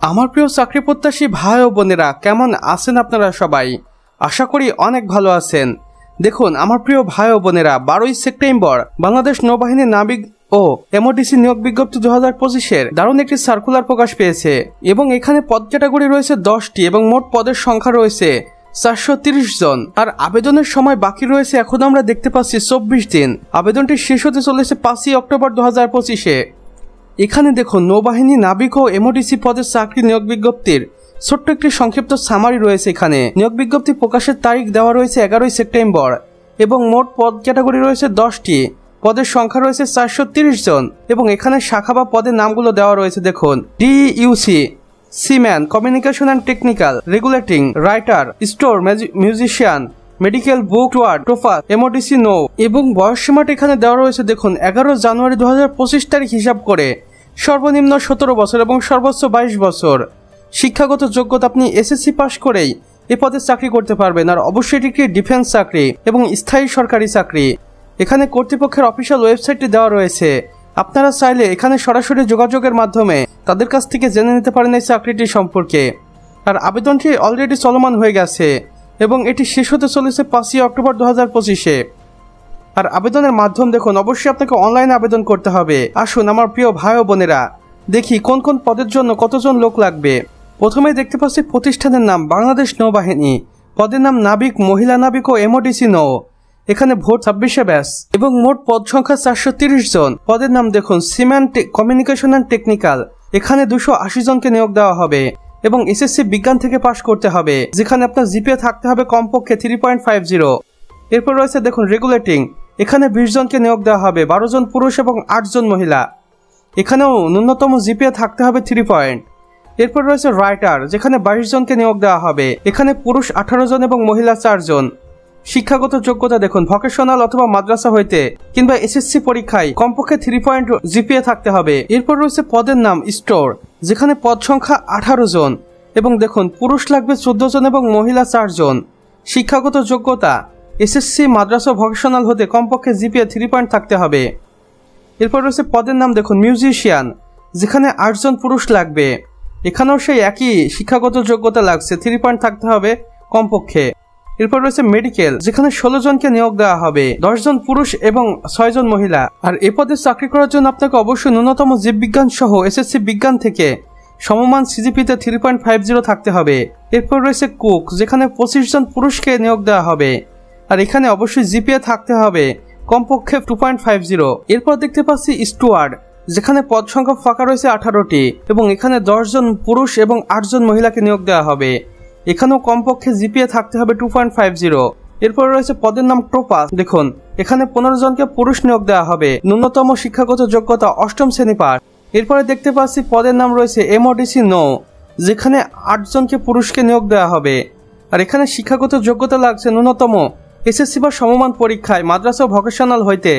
আমার প্রিয় চাকরি প্রত্যাশী ভাই ও বোনেরা, কেমন আছেন আপনারা সবাই? আশা করি অনেক ভালো আছেন। দেখুন আমার প্রিয় ভাই ও বোনেরা, 12ই সেপ্টেম্বর বাংলাদেশ নৌবাহিনীর নাবিক ও এমওডিসি নিয়োগ বিজ্ঞপ্তি 2025-এর দারুণ একটি সার্কুলার প্রকাশ পেয়েছে এবং এখানে পদ ক্যাটাগরি রয়েছে 10টি এবং মোট পদের সংখ্যা রয়েছে 430 জন। আর আবেদনের সময় বাকি রয়েছে এখন আমরা দেখতে পাচ্ছি 24 দিন। আবেদনটি শেষ হতে চলেছে 5ই অক্টোবর 2025-এ। এখানে দেখুন নৌবাহিনী নাবিক ও এমওডিসি পদের চাকরি নিয়োগ বিজ্ঞপ্তির ছোট্ট একটি সংক্ষিপ্ত সামারি রয়েছে। এখানে নিয়োগ বিজ্ঞপ্তি প্রকাশের তারিখ দেওয়া রয়েছে 11ই সেপ্টেম্বর এবং মোট পদ ক্যাটাগরি রয়েছে 10টি, পদের সংখ্যা রয়েছে 430 জন এবং এখানে শাখা বা পদের নামগুলো দেওয়া রয়েছে। দেখুন DUC, seaman, communication and technical, regulating, writer, store, musician, medical, book ward, TOFA, MODC নৌ এবং বয়সসীমাটা এখানে দেওয়া রয়েছে। দেখুন 11 জানুয়ারি 2025 তারিখ হিসাব করে সর্বনিম্ন 17 বছর এবং সর্বোচ্চ 22 বছর। শিক্ষাগত যোগ্যতা আপনি এসএসসি পাস করেই এ পদে চাকরি করতে পারবেন। আর অবশ্যই এটি একটি ডিফেন্স চাকরি এবং স্থায়ী সরকারি চাকরি। এখানে কর্তৃপক্ষের অফিসিয়াল ওয়েবসাইটটি দেওয়া রয়েছে, আপনারা চাইলে এখানে সরাসরি যোগাযোগের মাধ্যমে তাদের কাছ থেকে জেনে নিতে পারেন এই চাকরিটি সম্পর্কে। আর আবেদনটি অলরেডি চলমান হয়ে গেছে এবং এটি শেষ হতে চলেছে 5ই অক্টোবর 2025-এ। আর আবেদনের মাধ্যম দেখুন, অবশ্যই আপনাকে অনলাইনে আবেদন করতে হবে। আসুন আমার প্রিয় ভাই ও বোনেরা, দেখি কোন কোন পদের জন্য কতজন লোক লাগবে। প্রথমেই দেখতে পাচ্ছি প্রতিষ্ঠানের নাম বাংলাদেশ নৌবাহিনী, পদের নাম নাবিক, মহিলা নাবিক ও এমওডিসি নৌ। এখানে ভোট 26-এ ব্যাস এবং মোট পদ সংখ্যা 430 জন। পদের নাম দেখুন সিম্যান, কমিউনিকেশন অ্যান্ড টেকনিক্যাল। এখানে 280 জনকে নিয়োগ দেওয়া হবে এবং এসএসসি বিজ্ঞান থেকে পাশ করতে হবে, যেখানে আপনার জিপিএ থাকতে হবে কমপক্ষে 3.50। এরপর রয়েছে দেখুন রেগুলেটিং, এখানে 20 জনকে নিয়োগ দেওয়া হবে, 12 জন পুরুষ এবং 8 জন মহিলা। এখানেও ন্যূনতম জিপিএ থাকতে হবে 3 পয়েন্ট। এরপর রয়েছে রাইটার, যেখানে 22 জনকে নিয়োগ দেওয়া হবে, এখানে পুরুষ 18 জন এবং মহিলা 4 জন। শিক্ষাগত যোগ্যতা দেখুন ভোকেশনাল অথবা মাদ্রাসা হইতে কিংবা এসএসসি পরীক্ষায় কমপক্ষে 3 পয়েন্ট জিপিএ থাকতে হবে। এরপর রয়েছে পদের নাম স্টোর, যেখানে পদ সংখ্যা 18 জন এবং দেখুন পুরুষ লাগবে 14 জন এবং মহিলা 4 জন। শিক্ষাগত যোগ্যতা এসএসসি, মাদ্রাসা, ভোকেশনাল হতে কমপক্ষে জিপিএ 3 পয়েন্ট থাকতে হবে। এরপর রয়েছে পদের নাম দেখুন মিউজিশিয়ান, যেখানে 8 জন পুরুষ লাগবে, এখানেও সেই একই শিক্ষাগত যোগ্যতা লাগছে, 3 পয়েন্ট থাকতে হবে কমপক্ষে। এরপর রয়েছে মেডিকেল, যেখানে 16 জনকে নিয়োগ দেওয়া হবে, 10 জন পুরুষ এবং 6 জন মহিলা। আর এ পদে চাকরি করার জন্য আপনাকে অবশ্যই ন্যূনতম জীববিজ্ঞান সহ এসএসসি বিজ্ঞান থেকে সমমান সিজিপিতে 3.50 থাকতে হবে। এরপর রয়েছে কুক, যেখানে 25 জন পুরুষকে নিয়োগ দেওয়া হবে আর এখানে অবশ্যই জিপিএ থাকতে হবে কমপক্ষে 2.50। এরপর দেখতে পাচ্ছি স্টুয়ার্ড, যেখানে পদ সংখ্যা ফাঁকা রয়েছে 18টি এবং এখানে 10 জন পুরুষ এবং 8 জন মহিলাকে নিয়োগ দেওয়া হবে, এখানেও কমপক্ষে জিপিএ থাকতে হবে 2.50। এরপর রয়েছে পদের নাম টোপা, দেখুন এখানে 15 জনকে পুরুষ নিয়োগ দেওয়া হবে, ন্যূনতম শিক্ষাগত যোগ্যতা 8ম শ্রেণী পাস। এরপরে দেখতে পাচ্ছি পদের নাম রয়েছে এমওডিসি নৌ, যেখানে 8 জনকে পুরুষকে নিয়োগ দেওয়া হবে আর এখানে শিক্ষাগত যোগ্যতা লাগছে ন্যূনতম এসএসসি বা সমমান পরীক্ষায় মাদ্রাসা ভোকেশনাল হইতে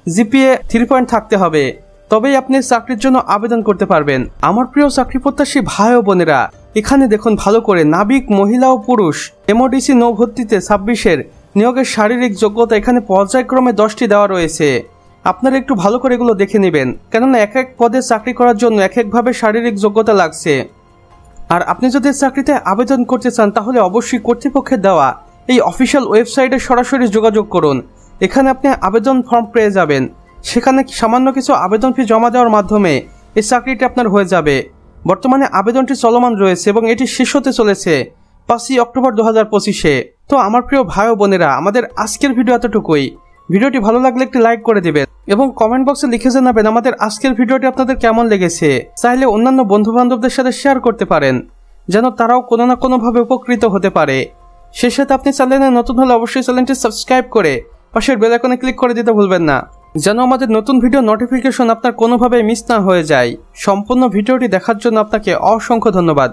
জিপিএ 3 পয়েন্ট থাকতে হবে, তবেই আপনি চাকরির জন্য আবেদন করতে পারবেন। আমার প্রিয় চাকরি প্রত্যাশী ভাই ও বোনেরা, এখানে দেখুন ভালো করে নাবিক, মহিলা ও পুরুষ এমওডিসি নৌ ভর্তিতে 26-এর নিয়োগের শারীরিক যোগ্যতা এখানে পর্যায়ক্রমে 10টি দেওয়া রয়েছে। আপনারা একটু ভালো করে এগুলো দেখে নেবেন, কেননা এক এক পদে চাকরি করার জন্য এক একভাবে শারীরিক যোগ্যতা লাগছে। আর আপনি যদি চাকরিতে আবেদন করতে চান তাহলে অবশ্যই কর্তৃপক্ষের দেওয়া এই অফিসিয়াল ওয়েবসাইটে সরাসরি যোগাযোগ করুন। এখানে আপনি আবেদন ফর্ম পেয়ে যাবেন, সেখানে সামান্য কিছু আবেদন ফি জমা দেওয়ার মাধ্যমে এই চাকরিটি আপনার হয়ে যাবে। বর্তমানে আবেদনটি চলমান রয়েছে এবং এটি শেষ হতে চলেছে 5ই অক্টোবর 2025-এ। তো আমার প্রিয় ভাই ও বোনেরা, আমাদের আজকের ভিডিও এতটুকুই। ভিডিওটি ভালো লাগলে একটি লাইক করে দিবেন এবং কমেন্ট বক্সে লিখে জানাবেন আমাদের আজকের ভিডিওটি আপনাদের কেমন লেগেছে। চাইলে অন্যান্য বন্ধু বান্ধবদের সাথে শেয়ার করতে পারেন, যেন তারাও কোনো না কোনোভাবে উপকৃত হতে পারে। সেই সাথে আপনি চ্যানেলে নতুন হলে অবশ্যই চ্যানেলটি সাবস্ক্রাইব করে পাশের বেল আইকনে ক্লিক করে দিতে ভুলবেন না, যেন আমাদের নতুন ভিডিও নোটিফিকেশন আপনার কোনোভাবে মিস না হয়ে যায়। সম্পূর্ণ ভিডিওটি দেখার জন্য আপনাকে অসংখ্য ধন্যবাদ।